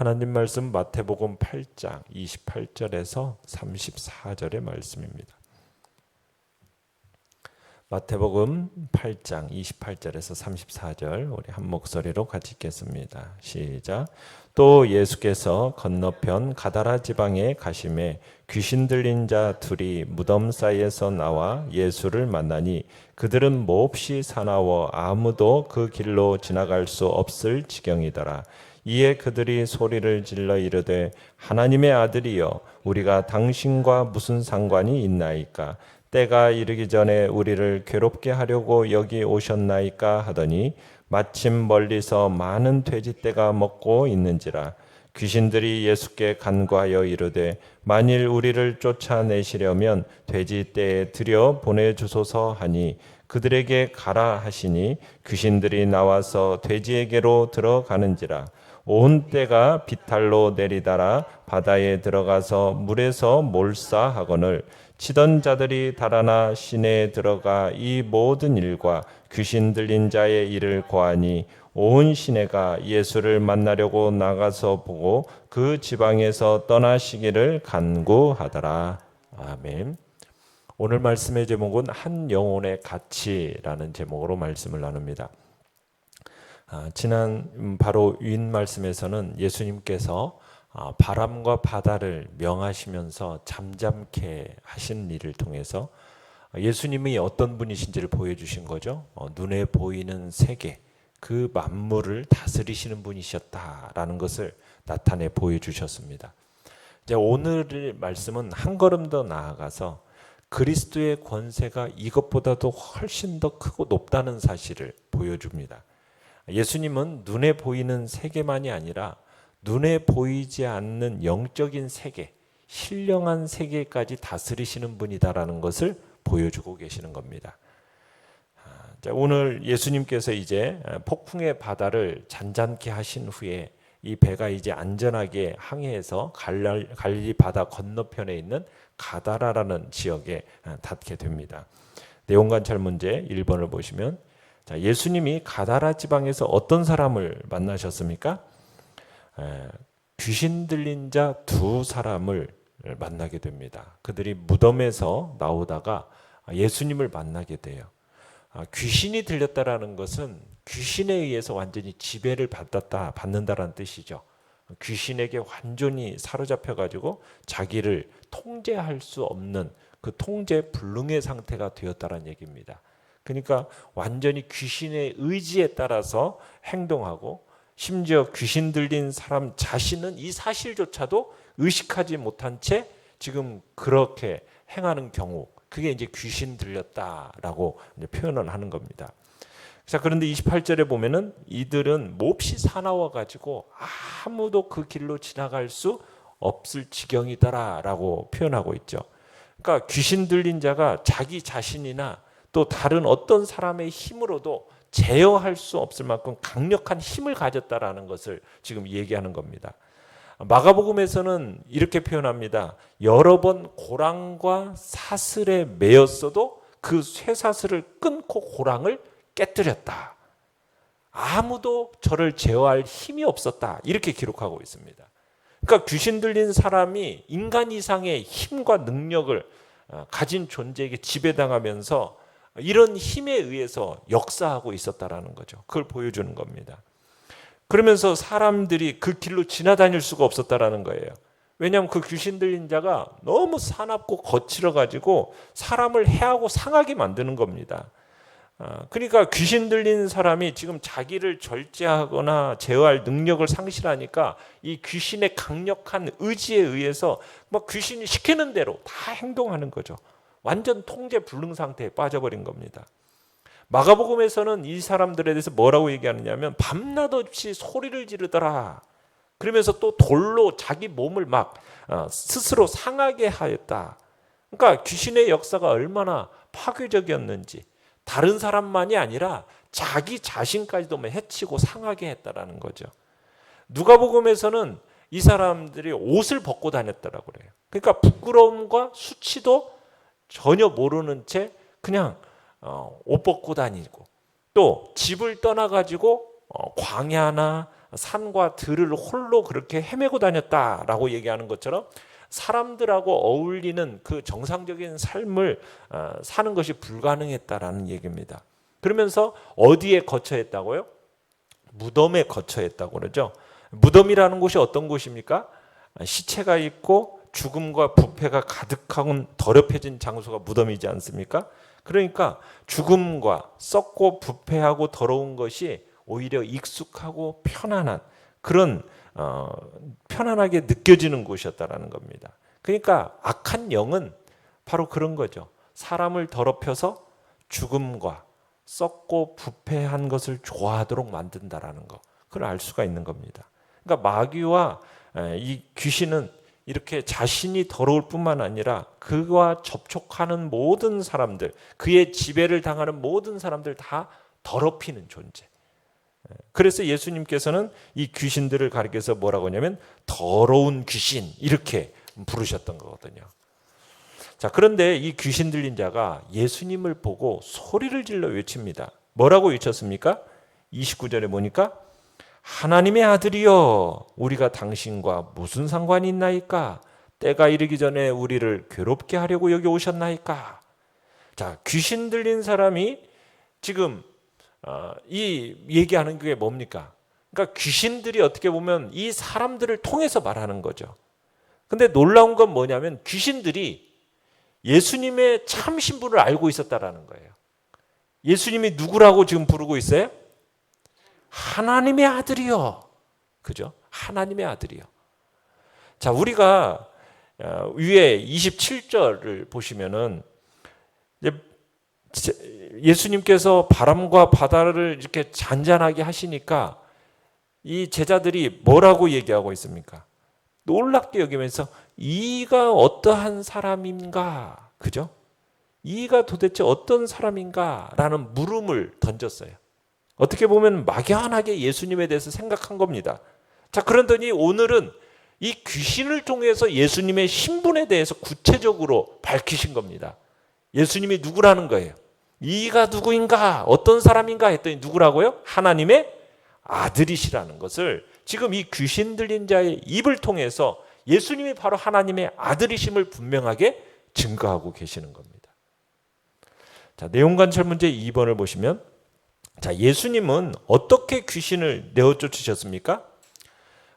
하나님 말씀 마태복음 8장 28절에서 34절의 말씀입니다. 마태복음 8장 28절에서 34절 우리 한 목소리로 같이 읽겠습니다. 시작. 또 예수께서 건너편 가다라 지방에 가심에 귀신 들린 자 둘이 무덤 사이에서 나와 예수를 만나니 그들은 몹시 사나워 아무도 그 길로 지나갈 수 없을 지경이더라. 이에 그들이 소리를 질러 이르되 하나님의 아들이여 우리가 당신과 무슨 상관이 있나이까? 때가 이르기 전에 우리를 괴롭게 하려고 여기 오셨나이까 하더니 마침 멀리서 많은 돼지떼가 먹고 있는지라. 귀신들이 예수께 간과하여 이르되 만일 우리를 쫓아내시려면 돼지떼에 들여 보내주소서 하니 그들에게 가라 하시니 귀신들이 나와서 돼지에게로 들어가는지라. 온 떼가 비탈로 내리달아 바다에 들어가서 물에서 몰사하거늘 치던 자들이 달아나 시내에 들어가 이 모든 일과 귀신 들린 자의 일을 고하니 온 시내가 예수를 만나려고 나가서 보고 그 지방에서 떠나시기를 간구하더라. 아멘. 오늘 말씀의 제목은 한 영혼의 가치라는 제목으로 말씀을 나눕니다. 지난 바로 윈 말씀에서는 예수님께서 바람과 바다를 명하시면서 잠잠케 하신 일을 통해서 예수님이 어떤 분이신지를 보여주신 거죠. 눈에 보이는 세계, 그 만물을 다스리시는 분이셨다라는 것을 나타내 보여주셨습니다. 이제 오늘의 말씀은 한 걸음 더 나아가서 그리스도의 권세가 이것보다도 훨씬 더 크고 높다는 사실을 보여줍니다. 예수님은 눈에 보이는 세계만이 아니라 눈에 보이지 않는 영적인 세계, 신령한 세계까지 다스리시는 분이다라는 것을 보여주고 계시는 겁니다. 오늘 예수님께서 이제 폭풍의 바다를 잔잔케 하신 후에 이 배가 이제 안전하게 항해해서 갈릴리 바다 건너편에 있는 가다라라는 지역에 닿게 됩니다. 내용관찰 문제 1번을 보시면 예수님이 가다라 지방에서 어떤 사람을 만나셨습니까? 귀신 들린 자 두 사람을 만나게 됩니다. 그들이 무덤에서 나오다가 예수님을 만나게 돼요. 귀신이 들렸다라는 것은 귀신에 의해서 완전히 지배를 받는다라는 뜻이죠. 귀신에게 완전히 사로잡혀 가지고 자기를 통제할 수 없는 그 통제 불능의 상태가 되었다라는 얘기입니다. 그러니까 완전히 귀신의 의지에 따라서 행동하고 심지어 귀신 들린 사람 자신은 이 사실조차도 의식하지 못한 채 지금 그렇게 행하는 경우, 그게 이제 귀신 들렸다라고 이제 표현을 하는 겁니다. 자, 그런데 28절에 보면은 이들은 몹시 사나워 가지고 아무도 그 길로 지나갈 수 없을 지경이더라라고 표현하고 있죠. 그러니까 귀신 들린 자가 자기 자신이나 또 다른 어떤 사람의 힘으로도 제어할 수 없을 만큼 강력한 힘을 가졌다라는 것을 지금 얘기하는 겁니다. 마가복음에서는 이렇게 표현합니다. 여러 번 고랑과 사슬에 매였어도 그 쇠사슬을 끊고 고랑을 깨뜨렸다. 아무도 저를 제어할 힘이 없었다. 이렇게 기록하고 있습니다. 그러니까 귀신 들린 사람이 인간 이상의 힘과 능력을 가진 존재에게 지배당하면서 이런 힘에 의해서 역사하고 있었다라는 거죠. 그걸 보여주는 겁니다. 그러면서 사람들이 그 길로 지나다닐 수가 없었다라는 거예요. 왜냐하면 그 귀신 들린 자가 너무 사납고 거칠어 가지고 사람을 해하고 상하게 만드는 겁니다. 그러니까 귀신 들린 사람이 지금 자기를 절제하거나 제어할 능력을 상실하니까 이 귀신의 강력한 의지에 의해서 막 귀신이 시키는 대로 다 행동하는 거죠. 완전 통제 불능 상태에 빠져버린 겁니다. 마가복음에서는 이 사람들에 대해서 뭐라고 얘기하느냐면 밤낮 없이 소리를 지르더라. 그러면서 또 돌로 자기 몸을 막 스스로 상하게 하였다. 그러니까 귀신의 역사가 얼마나 파괴적이었는지 다른 사람만이 아니라 자기 자신까지도 해치고 상하게 했다라는 거죠. 누가복음에서는 이 사람들이 옷을 벗고 다녔다라고 그래요. 그러니까 부끄러움과 수치도 전혀 모르는 채 그냥 옷 벗고 다니고 또 집을 떠나가지고 광야나 산과 들을 홀로 그렇게 헤매고 다녔다라고 얘기하는 것처럼 사람들하고 어울리는 그 정상적인 삶을 사는 것이 불가능했다라는 얘기입니다. 그러면서 어디에 거처했다고요? 무덤에 거처했다고 그러죠. 무덤이라는 곳이 어떤 곳입니까? 시체가 있고 죽음과 부패가 가득한 더럽혀진 장소가 무덤이지 않습니까? 그러니까 죽음과 썩고 부패하고 더러운 것이 오히려 익숙하고 편안한 그런 편안하게 느껴지는 곳이었다라는 겁니다. 그러니까 악한 영은 바로 그런 거죠. 사람을 더럽혀서 죽음과 썩고 부패한 것을 좋아하도록 만든다라는 거. 그걸 알 수가 있는 겁니다. 그러니까 마귀와 이 귀신은 이렇게 자신이 더러울 뿐만 아니라 그와 접촉하는 모든 사람들, 그의 지배를 당하는 모든 사람들 다 더럽히는 존재. 그래서 예수님께서는 이 귀신들을 가리켜서 뭐라고 하냐면 더러운 귀신 이렇게 부르셨던 거거든요. 자, 그런데 이 귀신 들린 자가 예수님을 보고 소리를 질러 외칩니다. 뭐라고 외쳤습니까? 29절에 보니까 하나님의 아들이여 우리가 당신과 무슨 상관이 있나이까? 때가 이르기 전에 우리를 괴롭게 하려고 여기 오셨나이까? 자, 귀신 들린 사람이 지금 이 얘기하는 게 뭡니까? 그러니까 귀신들이 어떻게 보면 이 사람들을 통해서 말하는 거죠. 근데 놀라운 건 뭐냐면 귀신들이 예수님의 참 신분을 알고 있었다라는 거예요. 예수님이 누구라고 지금 부르고 있어요? 하나님의 아들이요. 그죠? 하나님의 아들이요. 자, 우리가 위에 27절을 보시면은 예수님께서 바람과 바다를 이렇게 잔잔하게 하시니까 이 제자들이 뭐라고 얘기하고 있습니까? 놀랍게 여기면서 이가 어떠한 사람인가? 그죠? 이가 도대체 어떤 사람인가? 라는 물음을 던졌어요. 어떻게 보면 막연하게 예수님에 대해서 생각한 겁니다. 자, 그러더니 오늘은 이 귀신을 통해서 예수님의 신분에 대해서 구체적으로 밝히신 겁니다. 예수님이 누구라는 거예요. 이가 누구인가? 어떤 사람인가? 했더니 누구라고요? 하나님의 아들이시라는 것을 지금 이 귀신 들린 자의 입을 통해서 예수님이 바로 하나님의 아들이심을 분명하게 증거하고 계시는 겁니다. 자, 내용 관찰 문제 2번을 보시면 자, 예수님은 어떻게 귀신을 내어 쫓으셨습니까?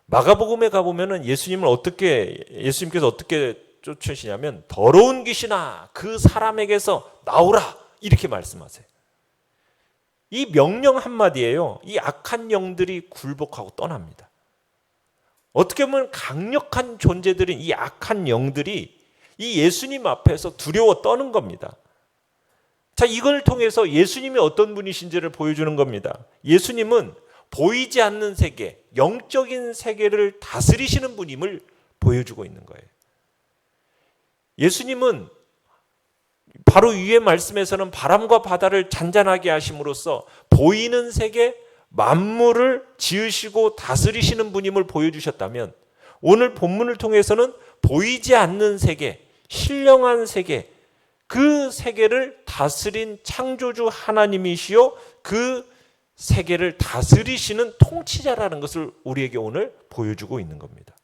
마가복음에 가보면은 예수님께서 어떻게 쫓으시냐면 더러운 귀신아 그 사람에게서 나오라 이렇게 말씀하세요. 이 명령 한마디예요. 이 악한 영들이 굴복하고 떠납니다. 어떻게 보면 강력한 존재들인 이 악한 영들이 이 예수님 앞에서 두려워 떠는 겁니다. 자, 이걸 통해서 예수님이 어떤 분이신지를 보여주는 겁니다. 예수님은 보이지 않는 세계, 영적인 세계를 다스리시는 분임을 보여주고 있는 거예요. 예수님은 바로 위의 말씀에서는 바람과 바다를 잔잔하게 하심으로써 보이는 세계, 만물을 지으시고 다스리시는 분임을 보여주셨다면 오늘 본문을 통해서는 보이지 않는 세계, 신령한 세계, 그 세계를 다스린 창조주 하나님이시요 그 세계를 다스리시는 통치자라는 것을 우리에게 오늘 보여주고 있는 겁니다.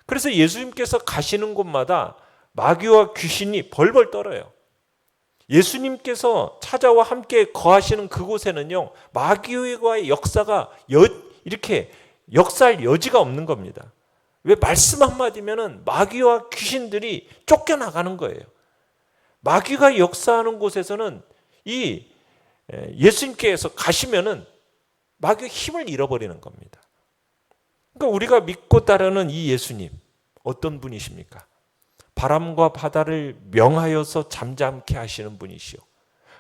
그래서 예수님께서 가시는 곳마다 마귀와 귀신이 벌벌 떨어요. 예수님께서 찾아와 함께 거하시는 그곳에는요, 마귀와의 역사가 이렇게 역사할 여지가 없는 겁니다. 왜? 말씀 한마디면은 마귀와 귀신들이 쫓겨나가는 거예요. 마귀가 역사하는 곳에서는 이 예수님께서 가시면은 마귀의 힘을 잃어버리는 겁니다. 그러니까 우리가 믿고 따르는 이 예수님 어떤 분이십니까? 바람과 바다를 명하여서 잠잠케 하시는 분이시요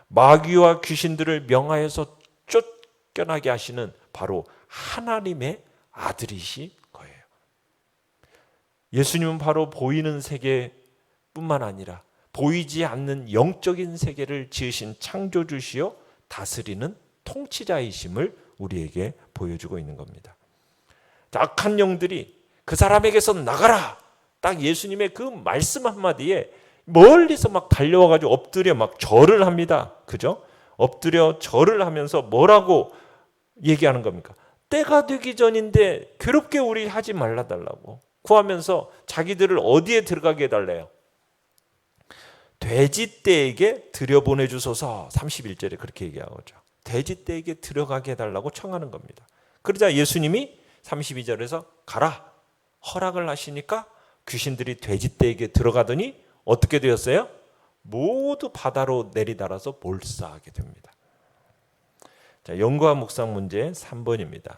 마귀와 귀신들을 명하여서 쫓겨나게 하시는 바로 하나님의 아들이시 거예요. 예수님은 바로 보이는 세계뿐만 아니라 보이지 않는 영적인 세계를 지으신 창조주시요 다스리는 통치자이심을 우리에게 보여주고 있는 겁니다. 악한 영들이 그 사람에게서 나가라! 딱 예수님의 그 말씀 한마디에 멀리서 막 달려와가지고 엎드려 막 절을 합니다. 그죠? 엎드려 절을 하면서 뭐라고 얘기하는 겁니까? 때가 되기 전인데 괴롭게 우리 하지 말라 달라고 구하면서 자기들을 어디에 들어가게 해달래요? 돼지떼에게 들여보내주소서. 31절에 그렇게 얘기하죠. 돼지떼에게 들어가게 해달라고 청하는 겁니다. 그러자 예수님이 32절에서 가라 허락을 하시니까 귀신들이 돼지떼에게 들어가더니 어떻게 되었어요? 모두 바다로 내리달아서 몰사하게 됩니다. 자, 연구와 묵상 문제 3번입니다.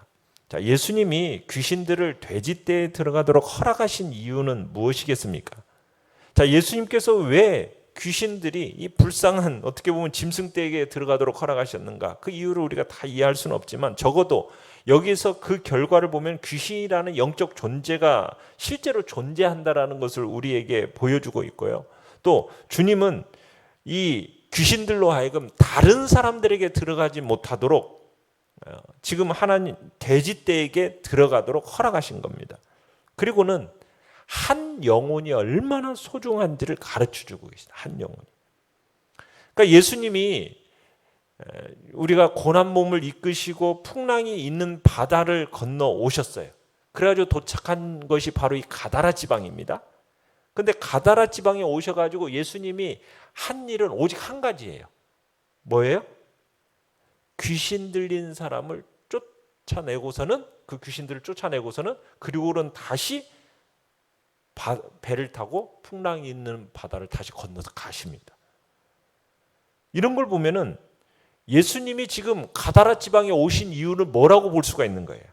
자, 예수님이 귀신들을 돼지떼에 들어가도록 허락하신 이유는 무엇이겠습니까? 자, 예수님께서 왜 귀신들이 이 불쌍한 어떻게 보면 짐승떼에게 들어가도록 허락하셨는가? 그 이유를 우리가 다 이해할 수는 없지만 적어도 여기서 그 결과를 보면 귀신이라는 영적 존재가 실제로 존재한다라는 것을 우리에게 보여주고 있고요. 또 주님은 이 귀신들로 하여금 다른 사람들에게 들어가지 못하도록 지금 하나님 돼지떼에게 들어가도록 허락하신 겁니다. 그리고는 한 영혼이 얼마나 소중한지를 가르쳐주고 계시다. 한 영혼이. 그러니까 예수님이 우리가 고난 몸을 이끄시고 풍랑이 있는 바다를 건너 오셨어요. 그래가지고 도착한 것이 바로 이 가다라 지방입니다. 근데 가다라 지방에 오셔가지고 예수님이 한 일은 오직 한 가지예요. 뭐예요? 귀신 들린 사람을 쫓아내고서는 그 귀신들을 쫓아내고서는 그리고는 다시 배를 타고 풍랑이 있는 바다를 다시 건너서 가십니다. 이런 걸 보면은 예수님이 지금 가다라 지방에 오신 이유는 뭐라고 볼 수가 있는 거예요?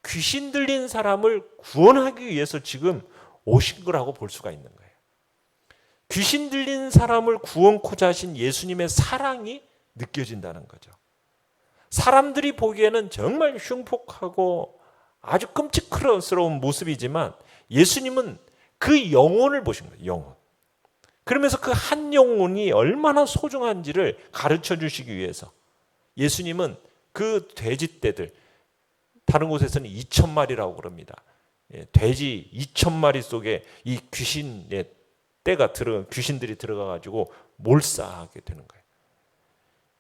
귀신 들린 사람을 구원하기 위해서 지금 오신 거라고 볼 수가 있는 거예요. 귀신 들린 사람을 구원코자 하신 예수님의 사랑이 느껴진다는 거죠. 사람들이 보기에는 정말 흉폭하고 아주 끔찍스러운 모습이지만 예수님은 그 영혼을 보신 거예요. 영혼. 그러면서 그 한 영혼이 얼마나 소중한지를 가르쳐 주시기 위해서 예수님은 그 돼지떼들, 다른 곳에서는 2,000마리라고 그럽니다. 돼지 2,000마리 속에 이 귀신의 귀신들이 들어가가지고 몰사하게 되는 거예요.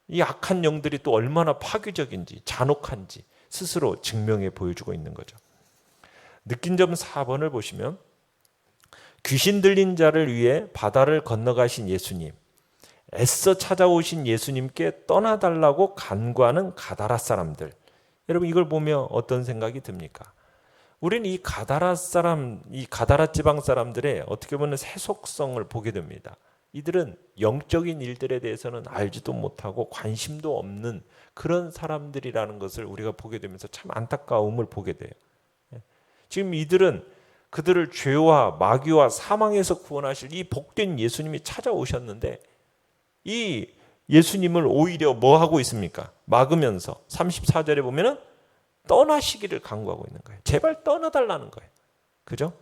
이 악한 영들이 또 얼마나 파괴적인지 잔혹한지 스스로 증명해 보여주고 있는 거죠. 느낀 점 4번을 보시면 귀신 들린 자를 위해 바다를 건너가신 예수님, 애써 찾아오신 예수님께 떠나달라고 간구하는 가다라 사람들. 여러분 이걸 보며 어떤 생각이 듭니까? 우리는 이 가다라 지방 사람들의 어떻게 보면 세속성을 보게 됩니다. 이들은 영적인 일들에 대해서는 알지도 못하고 관심도 없는 그런 사람들이라는 것을 우리가 보게 되면서 참 안타까움을 보게 돼요. 지금 이들은 그들을 죄와 마귀와 사망에서 구원하실 이 복된 예수님이 찾아오셨는데 이 예수님을 오히려 뭐 하고 있습니까? 막으면서 34절에 보면은 떠나시기를 간구하고 있는 거예요. 제발 떠나달라는 거예요. 그죠?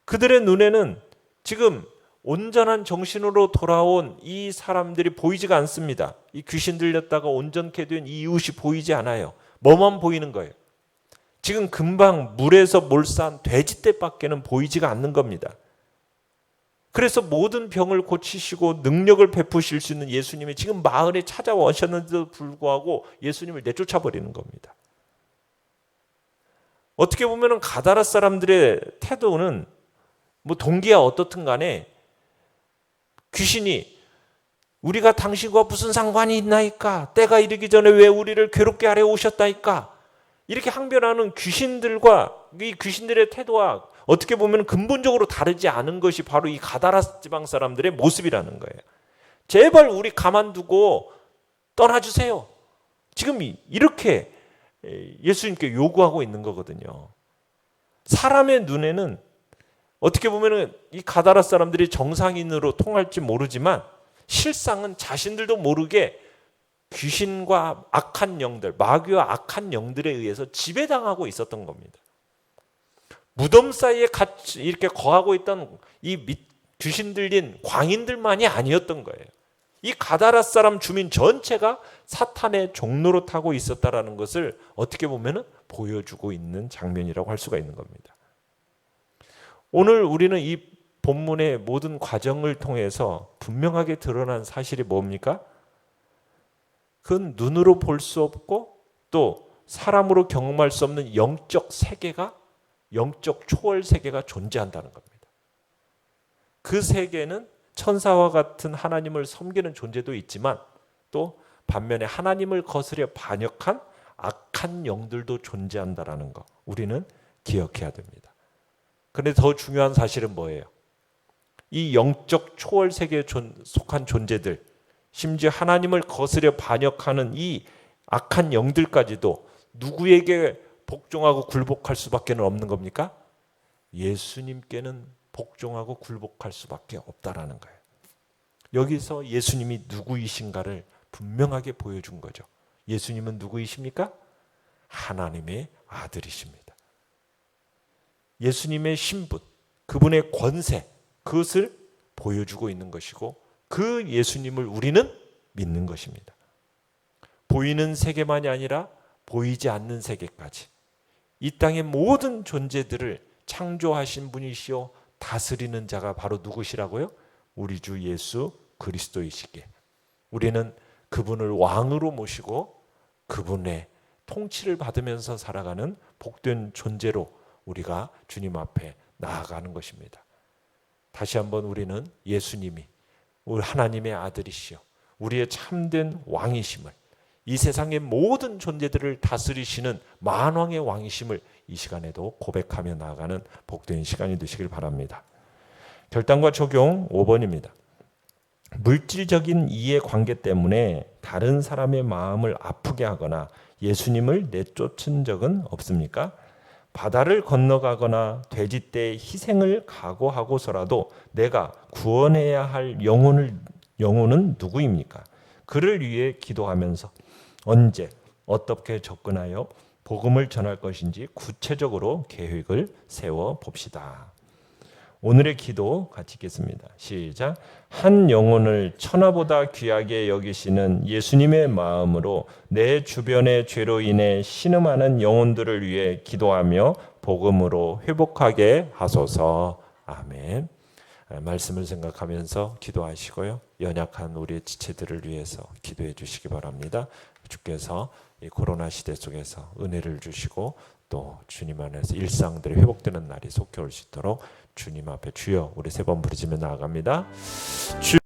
그들의 눈에는 지금 온전한 정신으로 돌아온 이 사람들이 보이지가 않습니다. 이 귀신 들렸다가 온전케 된 이 이웃이 보이지 않아요. 뭐만 보이는 거예요? 지금 금방 물에서 몰사한 돼지떼밖에는 보이지가 않는 겁니다. 그래서 모든 병을 고치시고 능력을 베푸실 수 있는 예수님이 지금 마을에 찾아오셨는데도 불구하고 예수님을 내쫓아 버리는 겁니다. 어떻게 보면 가다라 사람들의 태도는 뭐 동기야 어떻든 간에 귀신이 우리가 당신과 무슨 상관이 있나이까? 때가 이르기 전에 왜 우리를 괴롭게 하려 오셨다이까? 이렇게 항변하는 귀신들과 이 귀신들의 태도와 어떻게 보면 근본적으로 다르지 않은 것이 바로 이 가다라 지방 사람들의 모습이라는 거예요. 제발 우리 가만두고 떠나주세요. 지금 이렇게 예수님께 요구하고 있는 거거든요. 사람의 눈에는 어떻게 보면 이 가다라 사람들이 정상인으로 통할지 모르지만 실상은 자신들도 모르게 귀신과 악한 영들, 마귀와 악한 영들에 의해서 지배당하고 있었던 겁니다. 무덤 사이에 같이 이렇게 거하고 있던 이 귀신 들린 광인들만이 아니었던 거예요. 이 가다라 사람 주민 전체가 사탄의 종로로 타고 있었다라는 것을 어떻게 보면 보여주고 있는 장면이라고 할 수가 있는 겁니다. 오늘 우리는 이 본문의 모든 과정을 통해서 분명하게 드러난 사실이 뭡니까? 그건 눈으로 볼 수 없고 또 사람으로 경험할 수 없는 영적 세계가, 영적 초월 세계가 존재한다는 겁니다. 그 세계는 천사와 같은 하나님을 섬기는 존재도 있지만 또 반면에 하나님을 거스려 반역한 악한 영들도 존재한다는 거 우리는 기억해야 됩니다. 그런데 더 중요한 사실은 뭐예요? 이 영적 초월 세계에 속한 존재들, 심지어 하나님을 거스려 반역하는 이 악한 영들까지도 누구에게 복종하고 굴복할 수밖에 없는 겁니까? 예수님께는 복종하고 굴복할 수밖에 없다라는 거예요. 여기서 예수님이 누구이신가를 분명하게 보여준 거죠. 예수님은 누구이십니까? 하나님의 아들이십니다. 예수님의 신분, 그분의 권세, 그것을 보여주고 있는 것이고 그 예수님을 우리는 믿는 것입니다. 보이는 세계만이 아니라 보이지 않는 세계까지 이 땅의 모든 존재들을 창조하신 분이시오 다스리는 자가 바로 누구시라고요? 우리 주 예수 그리스도이시기에 우리는 그분을 왕으로 모시고 그분의 통치를 받으면서 살아가는 복된 존재로 우리가 주님 앞에 나아가는 것입니다. 다시 한번 우리는 예수님이 우리 하나님의 아들이시여 우리의 참된 왕이심을, 이 세상의 모든 존재들을 다스리시는 만왕의 왕이심을 이 시간에도 고백하며 나아가는 복된 시간이 되시길 바랍니다. 결단과 적용 5번입니다. 물질적인 이해관계 때문에 다른 사람의 마음을 아프게 하거나 예수님을 내쫓은 적은 없습니까? 바다를 건너가거나 돼지떼의 희생을 각오하고서라도 내가 구원해야 할 영혼은 누구입니까? 그를 위해 기도하면서 언제 어떻게 접근하여 복음을 전할 것인지 구체적으로 계획을 세워 봅시다. 오늘의 기도 같이 읽겠습니다. 시작. 한 영혼을 천하보다 귀하게 여기시는 예수님의 마음으로 내 주변의 죄로 인해 신음하는 영혼들을 위해 기도하며 복음으로 회복하게 하소서. 아멘. 말씀을 생각하면서 기도하시고요. 연약한 우리의 지체들을 위해서 기도해 주시기 바랍니다. 주께서 이 코로나 시대 속에서 은혜를 주시고 또 주님 안에서 일상들이 회복되는 날이 속히 올 수 있도록 주님 앞에 주여 우리 3번 부르짖으며 나아갑니다. 주